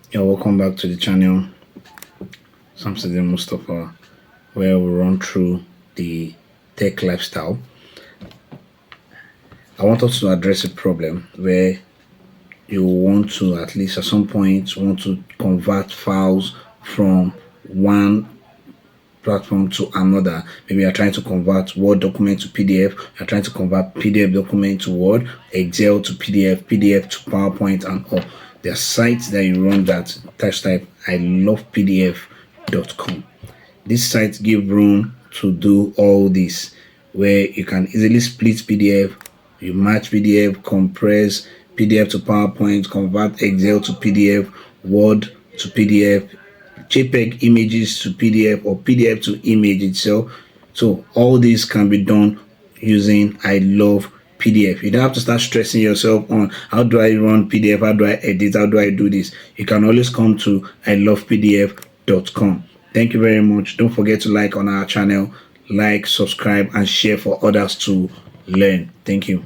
Yeah, welcome back to the channel, Samson Mustafa, where we run through the tech lifestyle. I want us to address a problem where you want to, at least at some point, want to convert files from one platform to another. Maybe you're trying to convert Word document to PDF, you're trying to convert PDF document to Word, Excel to PDF, PDF to PowerPoint, and all. There are sites that you run that type iLovePDF.com. This site give room to do all this, where you can easily split PDF, you match PDF, compress PDF to PowerPoint, convert Excel to PDF, Word to PDF, JPEG images to PDF, or PDF to image itself. So all this can be done using iLovePDF. You don't have to start stressing yourself on how do I run PDF, how do I edit, how do I do this. You can always come to iLovePDF.com. Thank you very much. Don't forget to like on our channel, like, subscribe, and share for others to learn. Thank you.